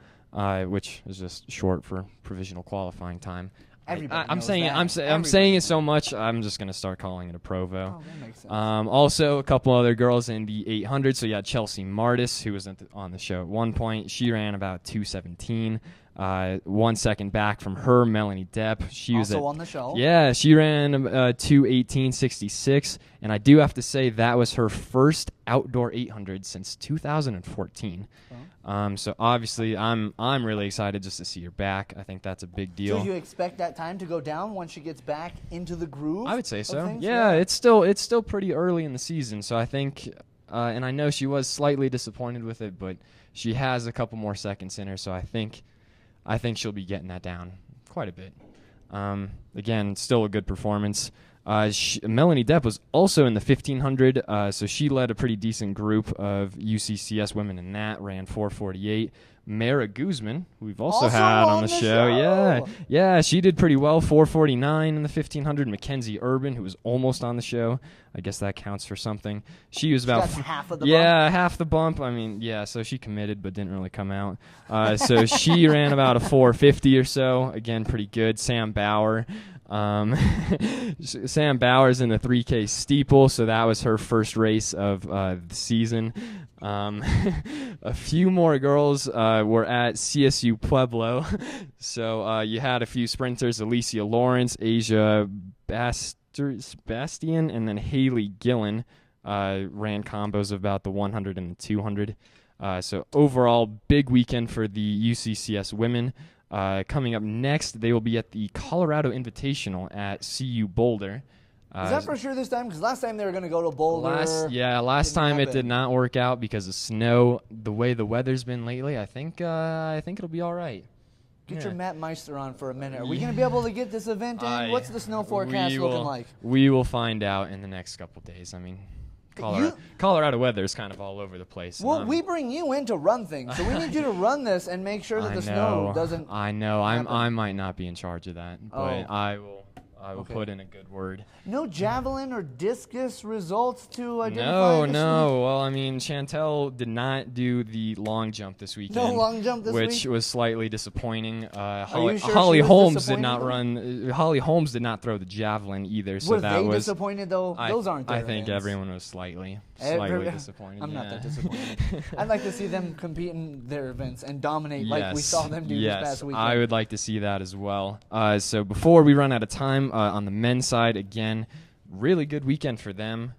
which is just short for provisional qualifying time. I'm saying it so much. I'm just gonna start calling it a Provo. Oh, that makes sense. Also, a couple other girls in the 800. So you had Chelsea Martis, who was on the show at one point. She ran about 2:17. 1 second back from her, Melanie Depp. She was also on the show. Yeah, she ran 2:18:66, and I do have to say that was her first outdoor 800 since 2014. So obviously, I'm really excited just to see her back. I think that's a big deal. Do you expect that time to go down once she gets back into the groove? I would say so. Yeah, it's still pretty early in the season, so I think, and I know she was slightly disappointed with it, but she has a couple more seconds in her, so I think she'll be getting that down quite a bit. Again, still a good performance. Melanie Depp was also in the 1500, so she led a pretty decent group of UCCS women in that, ran 4:48. Mara Guzman, who we've also had on the show. Yeah, she did pretty well, 4:49 in the 1500. Mackenzie Urban, who was almost on the show. I guess that counts for something. She was about half of the bump. Half the bump. I mean, so she committed but didn't really come out. So she ran about a 4:50 or so. Again, pretty good. Sam Bauer. Sam Bauer's in the 3K steeple, so that was her first race of the season. A few more girls were at CSU Pueblo. So you had a few sprinters, Alicia Lawrence, Asia Bastian, and then Haley Gillen ran combos of about the 100 and the 200. So overall, big weekend for the UCCS women. Coming up next, they will be at the Colorado Invitational at CU Boulder. Is that for sure this time? Because last time they were going to go to Boulder. Last time it did not work out because of snow. The way the weather's been lately, I think it'll be all right. Get your Matt Meister on for a minute. Are we going to be able to get this event in? What's the snow forecast looking like? We will find out in the next couple days. I mean, Colorado weather is kind of all over the place. Well, we bring you in to run things, so we need you to run this and make sure that the snow doesn't. I know. happen. I might not be in charge of that, but I will Okay. put in a good word. No javelin or discus results to identify. No. Well, I mean, Chantel did not do the long jump this weekend. No long jump this which week? was slightly disappointing. you sure Holly she was Holmes did not disappointed, run. Holly Holmes did not throw the javelin either. So Were that they was disappointed though? Those aren't their I think events. everyone was slightly Every- disappointed. I'm not yeah. that disappointed. I'd like to see them compete in their events and dominate like we saw them do this past weekend. I would like to see that as well. So before we run out of time, on the men's side, again, really good weekend for them.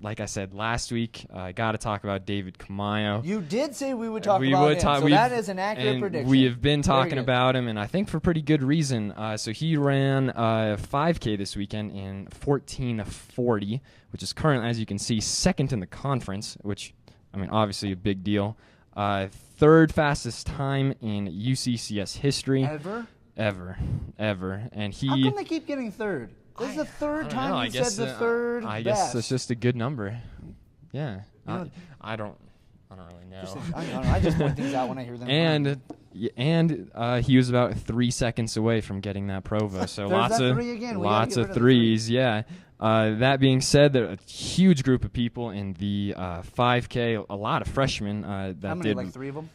Like I said last week, I got to talk about David Kamayo. You did say we would talk about him, so that is an accurate prediction. We have been Very talking good. about him, and I think for pretty good reason. So he ran 5K this weekend in 14:40, which is currently, as you can see, second in the conference, which, I mean, obviously a big deal. Third fastest time in UCCS history. Ever? And he... How come they keep getting third? This is the third time you said the third I best. guess it's just a good number. Yeah. You know, I don't really know. I just point things out when I hear them. And he was about 3 seconds away from getting that Provo. So There's lots that of three again. We gotta get rid of the threes. Yeah. That being said, there are a huge group of people in the 5K. A lot of freshmen that How many? did. Like 3 of them?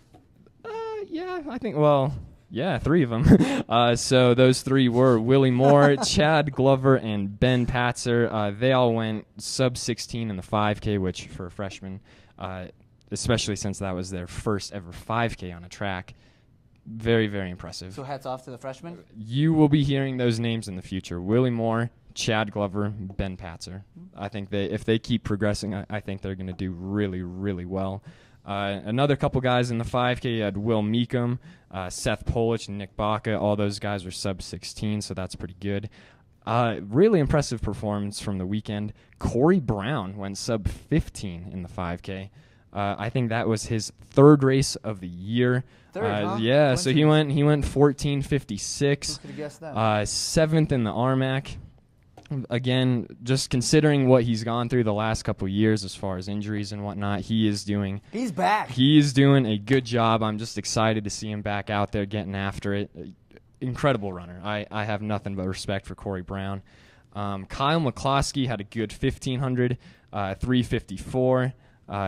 Yeah, I think. Well. Yeah, 3 of them. So those 3 were Willie Moore, Chad Glover, and Ben Patzer. They all went sub 16 in the 5K, which for a freshman, especially since that was their first ever 5K on a track, very, very impressive. So hats off to the freshmen. You will be hearing those names in the future: Willie Moore, Chad Glover, Ben Patzer. I think if they keep progressing, I think they're going to do really, really well. Another couple guys in the 5K, you had Will Meekum, Seth Polich, and Nick Baca. All those guys were sub 16, so that's pretty good. Really impressive performance from the weekend. Corey Brown went sub 15 in the 5K. I think that was his 3rd race of the year. Third, huh? Yeah, so he went 14:56. Who could have guessed that? 7th in the RMAC. Again, just considering what he's gone through the last couple years as far as injuries and whatnot, he's back. He is doing a good job. I'm just excited to see him back out there getting after it. Incredible runner. I have nothing but respect for Corey Brown. Kyle McCloskey had a good 1,500, 3:54.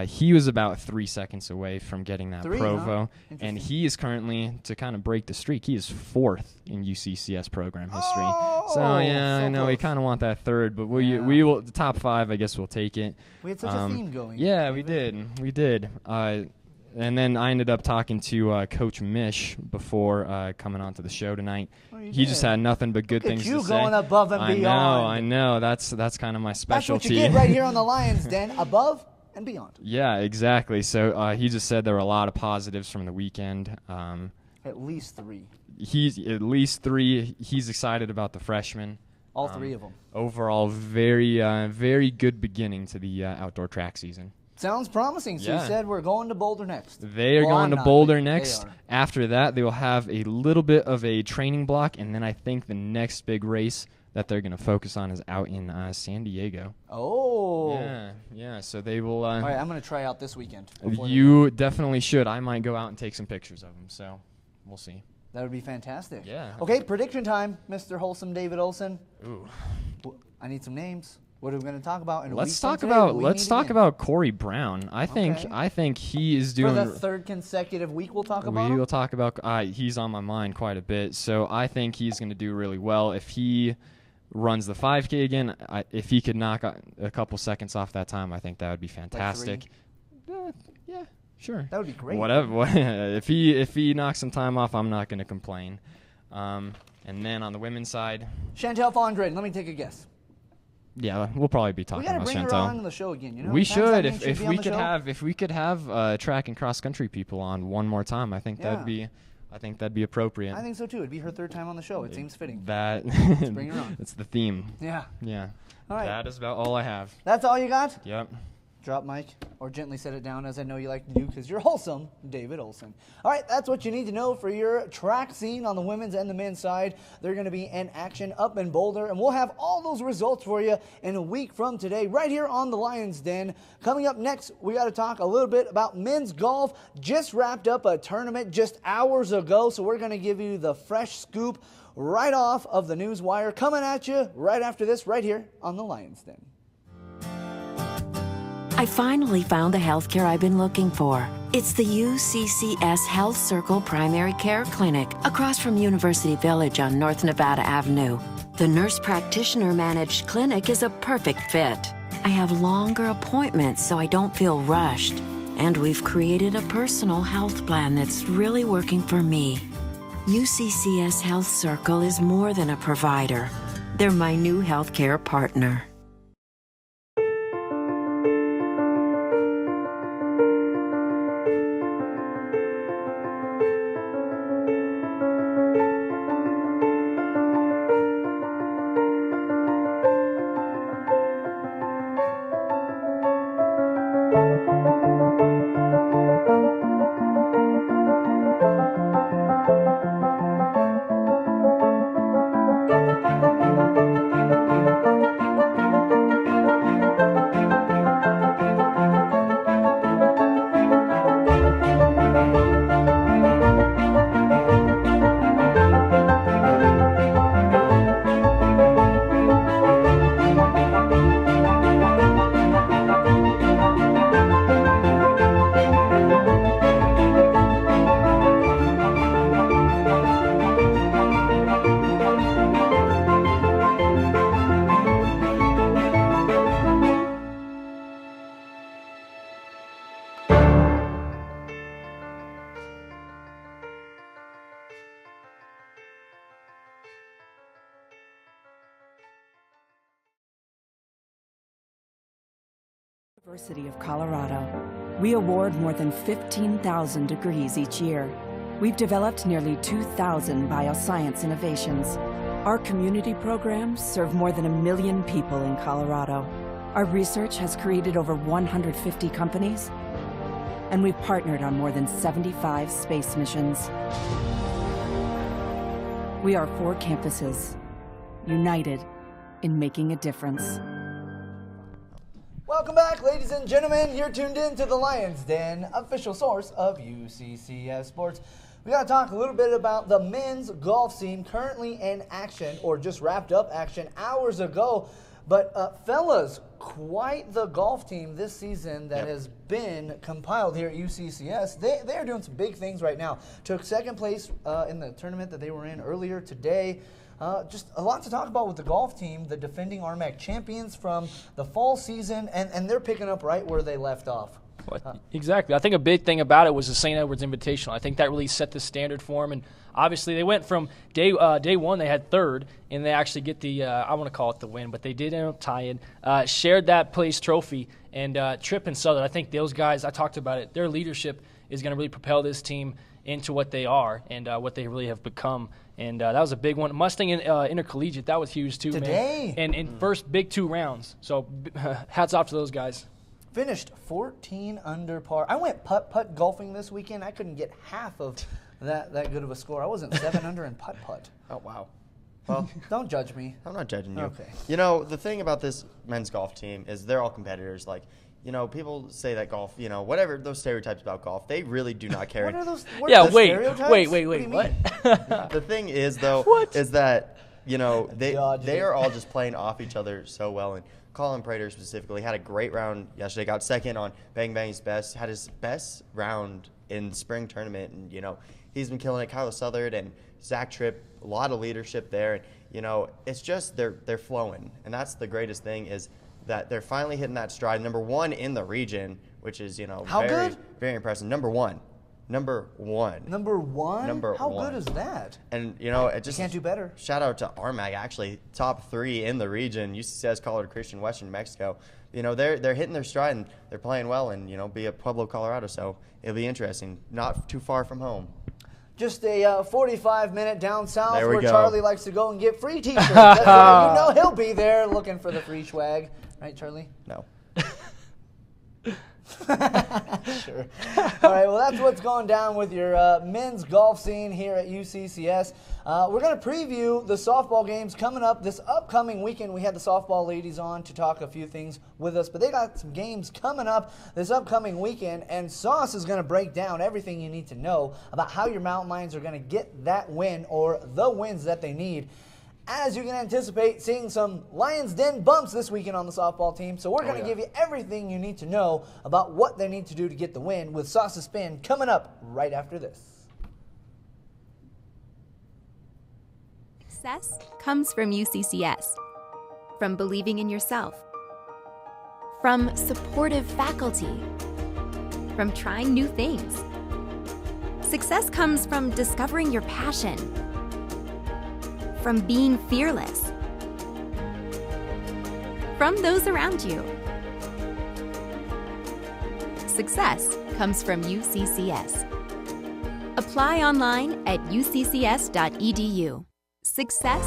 He was about 3 seconds away from getting that 3, Provo, huh? and he is currently, to kind of break the streak, he is 4th in UCCS program history. So yeah, so I know we close. kind of want that 3rd, but we will the top 5. I guess we'll take it. We had such a theme going. Yeah, we did. And then I ended up talking to Coach Mish before coming onto the show tonight. He just had nothing but good Look at things you to say. going above and beyond. I know. That's kind of my That's specialty. what you get right here on the Lions Den, above and beyond. Yeah, exactly. So he just said there were a lot of positives from the weekend. At least 3. He's at least 3. He's excited about the freshmen. All 3 of them. Overall, very good beginning to the outdoor track season. Sounds promising. So Yeah. you said we're going to Boulder next. They are Well, going I'm to not, Boulder but they next. are. After that, they will have a little bit of a training block, and then I think the next big race that they're going to focus on is out in San Diego. Oh. Yeah. So they will. All right, I'm going to try out this weekend. before they You definitely should. I might go out and take some pictures of them. So we'll see. That would be fantastic. Yeah. Okay, prediction time, Mr. Wholesome David Olson. Ooh. I need some names. What are we going to talk about in a week Let's from talk today? about We let's meet talk again? about Corey Brown. I Okay. think he is For doing. the 3rd consecutive week, we'll talk about We him? will talk about. He's on my mind quite a bit, so I think he's going to do really well if he runs the 5K again. If he could knock a couple seconds off that time, I think that would be fantastic. Yeah, sure. That would be great. Whatever. if he knocks some time off, I'm not going to complain. And then on the women's side, Chantel Fondren, let me take a guess. yeah, we'll probably be talking We got to about bring her Chantal. on the show again, you know? We Times that should name if be we on the could show. have track and cross country people on one more time. I think that'd be appropriate. I think so too. It'd be her 3rd time on the show. It seems fitting. That bring her on. It's the theme. Yeah. Yeah. All right. That is about all I have. That's all you got? Yep. drop mic or gently set it down, as I know you like to do because you're wholesome, David Olson. All right, that's what you need to know for your track scene on the women's and the men's side. They're going to be in action up in Boulder, and we'll have all those results for you in a week from today right here on the Lions Den. Coming up next, we got to talk a little bit about men's golf. Just wrapped up a tournament just hours ago, so we're going to give you the fresh scoop right off of the news wire coming at you right after this right here on the Lions Den. I finally found the healthcare I've been looking for. It's the UCCS Health Circle Primary Care Clinic across from University Village on North Nevada Avenue. The nurse practitioner managed clinic is a perfect fit. I have longer appointments so I don't feel rushed. And we've created a personal health plan that's really working for me. UCCS Health Circle is more than a provider. They're my new healthcare partner. University of Colorado. We award more than 15,000 degrees each year. We've developed nearly 2,000 bioscience innovations. Our community programs serve more than 1 million people in Colorado. Our research has created over 150 companies, and we've partnered on more than 75 space missions. We are 4 campuses, united in making a difference. Welcome back, ladies and gentlemen. You're tuned in to the Lions Den, official source of UCCS Sports. We got to talk a little bit about the men's golf scene currently in action, or just wrapped up action hours ago. But fellas, quite the golf team this season that has been compiled here at UCCS. They are doing some big things right now. Took second place in the tournament that they were in earlier today. Just a lot to talk about with the golf team, the defending RMAC champions from the fall season, and they're picking up right where they left off. Exactly. I think a big thing about it was the St. Edward's Invitational. I think that really set the standard for them. And obviously, they went from day one, they had third, and they actually get the, I want to call it the win, but they did end up tying, shared that place trophy. And Tripp and Southern, I think those guys, I talked about it, their leadership is going to really propel this team into what they are and what they really have become. And that was a big one. Mustang Intercollegiate, that was huge too, today, man. And first big 2 rounds. So hats off to those guys. Finished 14 under par. I went putt-putt golfing this weekend. I couldn't get half of that good of a score. I wasn't 7 under in putt-putt. Oh, wow. Well, don't judge me. I'm not judging you. Okay. You know, the thing about this men's golf team is they're all competitors. Like, you know, people say that golf, you know, whatever those stereotypes about golf, they really do not care. What are those? Wait, what? The thing is, though, is that, you know, they are all just playing off each other so well. And Colin Prater specifically had a great round yesterday, got second on Bang Bang's best, had his best round in spring tournament. And, you know, he's been killing it. Kyler Southard and Zach Tripp, a lot of leadership there. And, you know, it's just they're flowing. And that's the greatest thing is that they're finally hitting that stride. Number 1 in the region, which is, you know, very impressive. Number one. How good is that? And, you know, it just can't do better. Shout out to RMAC, actually, top 3 in the region. UCCS, Colorado Christian, Western New Mexico. You know, they're hitting their stride and they're playing well, and, you know, be at Pueblo, Colorado. So it'll be interesting. Not too far from home. Just a 45-minute down south where Charlie likes to go and get free T-shirts. That's right. You know he'll be there looking for the free swag. Right, Charlie? No. Sure. All right, well, that's what's going down with your men's golf scene here at UCCS. We're going to preview the softball games coming up this upcoming weekend. We had the softball ladies on to talk a few things with us, but they got some games coming up this upcoming weekend, and Sauce is going to break down everything you need to know about how your Mountain Lions are going to get that win or the wins that they need. As you can anticipate, seeing some Lions Den bumps this weekend on the softball team. So we're going to give you everything you need to know about what they need to do to get the win with Sauce's Spin coming up right after this. Success comes from UCCS. From believing in yourself. From supportive faculty. From trying new things. Success comes from discovering your passion. From being fearless. From those around you. Success comes from UCCS. Apply online at uccs.edu. Success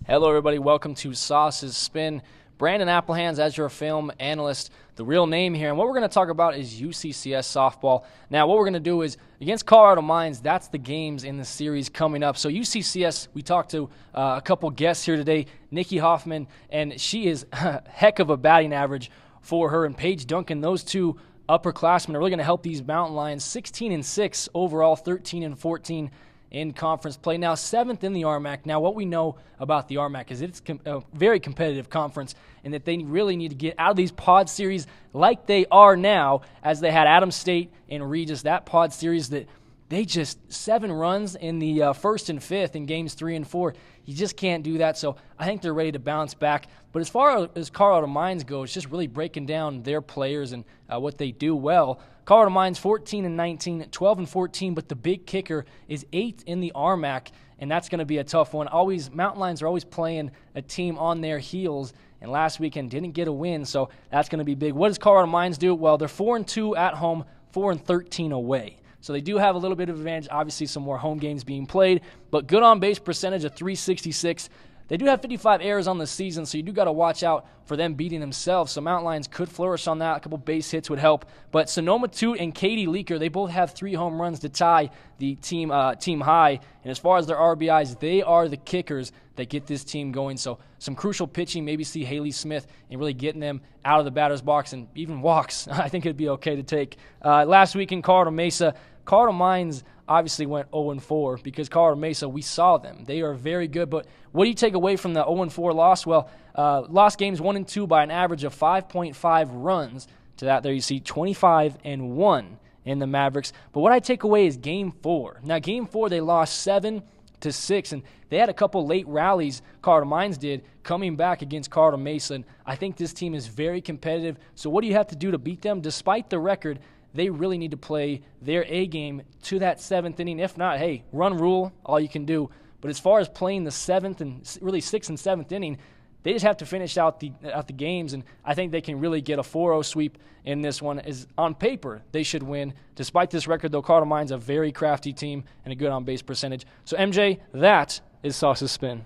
Hello, everybody. Welcome to Sauce's Spin. Brandon Applehands as your film analyst, the real name here. And what we're going to talk about is UCCS softball. Now, what we're going to do is against Colorado Mines, that's the games in the series coming up. So UCCS, we talked to a couple guests here today, Nikki Hoffman, and she is a heck of a batting average for her, and Paige Duncan. Those two upperclassmen are really going to help these Mountain Lions. 16-6 overall, 13-14 in conference play. Now, 7th in the RMAC. Now, what we know about the RMAC is it's a very competitive conference and that they really need to get out of these pod series like they are now, as they had Adams State and Regis, that pod series that they just 7 runs in the first and fifth in games 3 and 4. You just can't do that. So I think they're ready to bounce back. But as far as Colorado Mines go, it's just really breaking down their players and what they do well. Colorado Mines 14-19, 12-14, but the big kicker is 8th in the RMAC, and that's going to be a tough one. Mountain Lions are always playing a team on their heels, and last weekend didn't get a win, so that's going to be big. What does Colorado Mines do? Well, they're 4-2 at home, 4-13 away. So they do have a little bit of advantage, obviously some more home games being played, but good on-base percentage of .366. They do have 55 errors on the season, so you do got to watch out for them beating themselves. So Mountain Lions could flourish on that. A couple base hits would help. But Sonoma Toot and Katie Leaker, they both have 3 home runs to tie the team high. And as far as their RBIs, they are the kickers that get this team going. So some crucial pitching, maybe see Haley Smith and really getting them out of the batter's box, and even walks. I think it'd be okay to take. Last week in Colorado Mesa, Colorado Mines obviously went 0-4 because Colorado Mesa, we saw them. They are very good. But what do you take away from the 0-4 loss? Well, lost games 1-2 by an average of 5.5 runs. To that, there you see 25-1 in the Mavericks. But what I take away is Game 4. Now, Game 4, they lost 7-6, and they had a couple late rallies, Colorado Mines did, coming back against Colorado Mesa. And I think this team is very competitive. So what do you have to do to beat them? Despite the record, they really need to play their A game to that 7th inning. If not, hey, run rule, all you can do. But as far as playing the 7th and really 6th and 7th inning, they just have to finish out the games, and I think they can really get a 4-0 sweep in this one. Is on paper, they should win. Despite this record, though, Colorado Mines a very crafty team and a good on-base percentage. So, MJ, that is Sauce's Spin.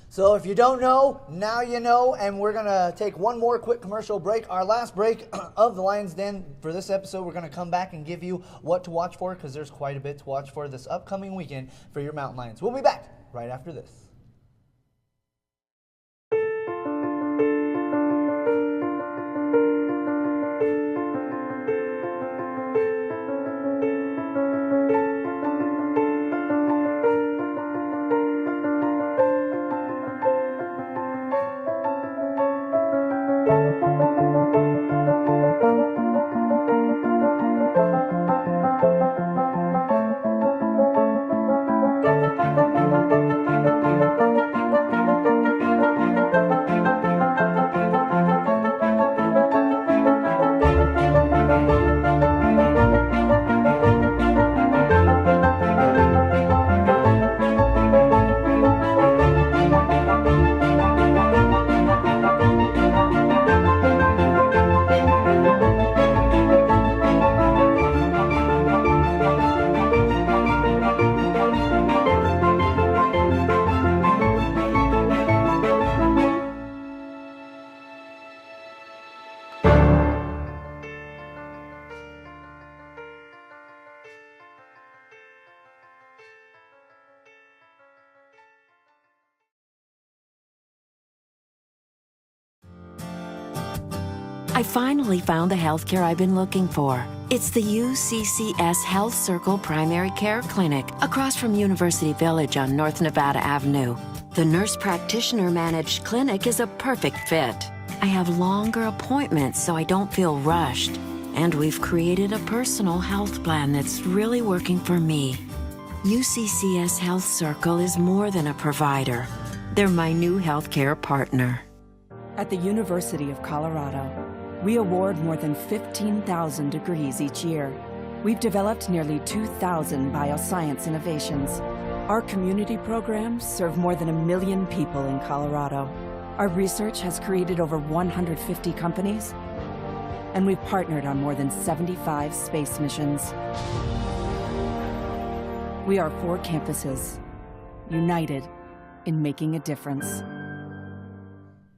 So if you don't know, now you know, and we're going to take one more quick commercial break. Our last break of the Lions Den for this episode. We're going to come back and give you what to watch for, because there's quite a bit to watch for this upcoming weekend for your Mountain Lions. We'll be back right after this. I finally found the healthcare I've been looking for. It's the UCCS Health Circle Primary Care Clinic across from University Village on North Nevada Avenue. The nurse practitioner managed clinic is a perfect fit. I have longer appointments so I don't feel rushed. And we've created a personal health plan that's really working for me. UCCS Health Circle is more than a provider. They're my new healthcare partner. At the University of Colorado, we award more than 15,000 degrees each year. We've developed nearly 2,000 bioscience innovations. Our community programs serve more than 1 million people in Colorado. Our research has created over 150 companies, and we've partnered on more than 75 space missions. We are 4 campuses, united in making a difference.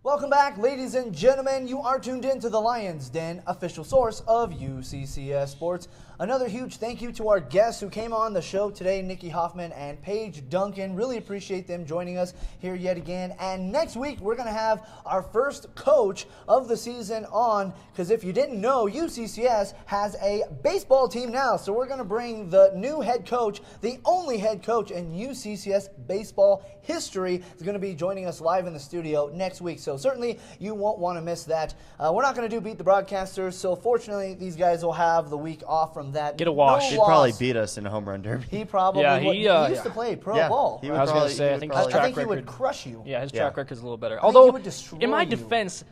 Welcome back, ladies and gentlemen. You are tuned in to the Lion's Den, official source of UCCS Sports. Another huge thank you to our guests who came on the show today, Nikki Hoffman and Paige Duncan. Really appreciate them joining us here yet again. And next week, we're going to have our first coach of the season on, because if you didn't know, UCCS has a baseball team now. So we're going to bring the new head coach, the only head coach in UCCS baseball history, is going to be joining us live in the studio next week. So certainly you won't want to miss that. We're not going to do Beat the Broadcasters, so fortunately these guys will have the week off from that. Get a wash. He'd probably beat us in a home run derby. He probably would. He used to play pro ball. I was going to say, I think he would crush you. Yeah, his track record is a little better. I think Although, he would destroy in my you. defense,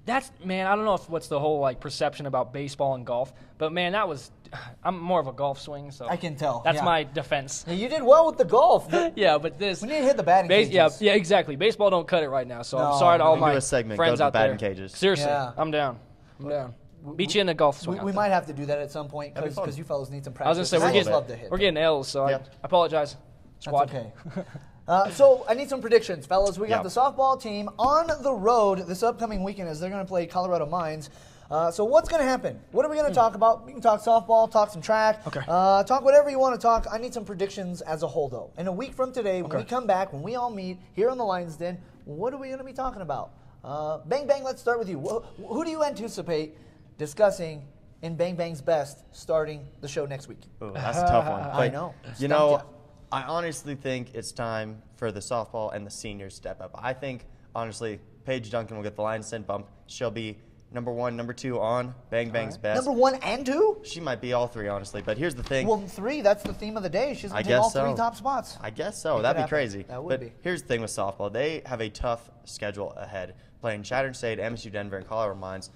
I don't know what's the whole perception about baseball and golf, but man, I'm more of a golf swing, so I can tell. That's my defense. Yeah, you did well with the golf. Yeah, but this we need to hit the batting cages. Yeah, exactly. Baseball don't cut it right now, so I'm No, sorry to all do my a segment, friends go to out the batting there. cages. Seriously, Yeah. I'm down. Beat you in the golf swing. We might have to do that at some point because you fellas need some I was practice. going to say, I just love to hit. we're getting L's, so I apologize, squad. That's okay. So I need some predictions, fellas. We got the softball team on the road this upcoming weekend as they're going to play Colorado Mines. So what's going to happen? What are we going to talk about? We can talk softball, talk some track, talk whatever you want to talk. I need some predictions as a whole, though. In a week from today, when we come back, when we all meet here on the Lion's Den, what are we going to be talking about? Bang Bang, let's start with you. Who do you anticipate discussing in Bang Bang's Best starting the show next week? Ooh, that's a tough one. I know. You know, I honestly think it's time for the softball and the seniors step up. I think, honestly, Paige Duncan will get the Lion's Den bump. She'll be number 1, number 2 on Bang Bang's Best. Number 1 and 2? She might be all 3, honestly. But here's the thing. Well, 3, that's the theme of the day. She's going to take all 3 top spots. I guess so. That'd be crazy. That would but be. Here's the thing with softball. They have a tough schedule ahead, playing Chatham State, MSU Denver, and Colorado Mines.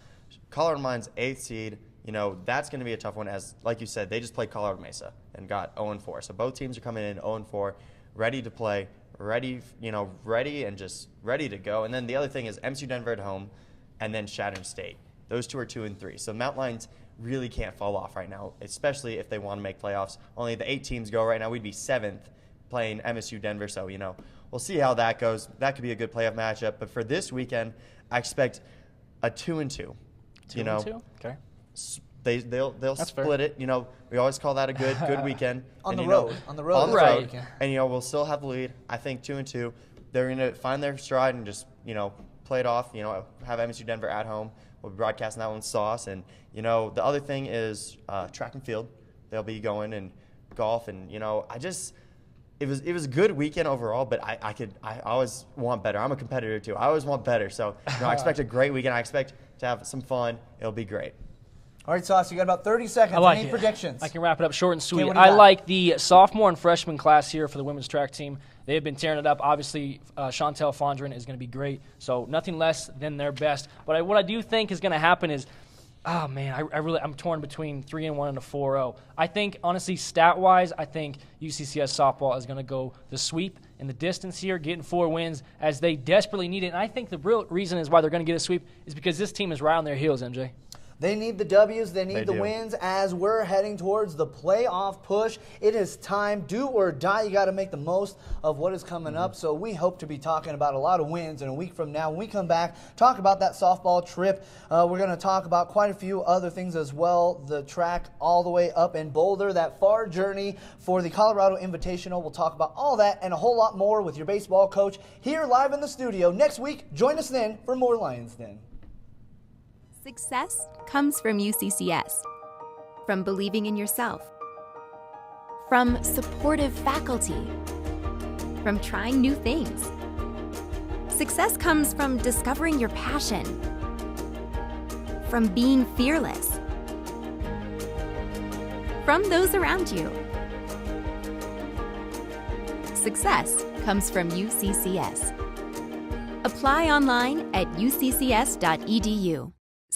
Colorado Mines, 8th seed. You know, that's going to be a tough one as, like you said, they just played Colorado Mesa and got 0-4. So both teams are coming in 0-4, ready to play, ready and just ready to go. And then the other thing is MSU Denver at home and then Chatham State. Those two are 2 and 3. So Mountain Lions really can't fall off right now, especially if they want to make playoffs. Only the 8 teams go right now. We'd be 7th playing MSU Denver. So, we'll see how that goes. That could be a good playoff matchup. But for this weekend, I expect a 2 and 2. 2 and 2? Okay. They'll split it. We always call that a good weekend. On the road. Right. And we'll still have the lead. I think 2 and 2. They're going to find their stride and just play it off. Have MSU Denver at home. We'll be broadcasting that one Sauce. And the other thing is track and field. They'll be going and golf and it was a good weekend overall. But I always want better. I'm a competitor too. I always want better. So I expect a great weekend. I expect to have some fun. It'll be great. All right, Sauce, you got about 30 seconds. I like Any it. predictions? I can wrap it up short and sweet. what do you I got? like the sophomore and freshman class here for the women's track team. They have been tearing it up. Obviously, Chantel Fondren is going to be great, so nothing less than their best. But what I do think is going to happen is, I'm torn between 3-1 and a 4-0. I think, honestly, stat-wise, I think UCCS softball is going to go the sweep in the distance here, getting 4 wins as they desperately need it. And I think the real reason is why they're going to get a sweep is because this team is right on their heels, MJ. They need the W's. They need the wins as we're heading towards the playoff push. It is time. Do or die. You got to make the most of what is coming up. So we hope to be talking about a lot of wins in a week from now. When we come back, talk about that softball trip. We're going to talk about quite a few other things as well. The track all the way up in Boulder, that far journey for the Colorado Invitational. We'll talk about all that and a whole lot more with your baseball coach here live in the studio. Next week, join us then for more Lions Den. Success comes from UCCS. From believing in yourself. From supportive faculty. From trying new things. Success comes from discovering your passion. From being fearless. From those around you. Success comes from UCCS. Apply online at uccs.edu.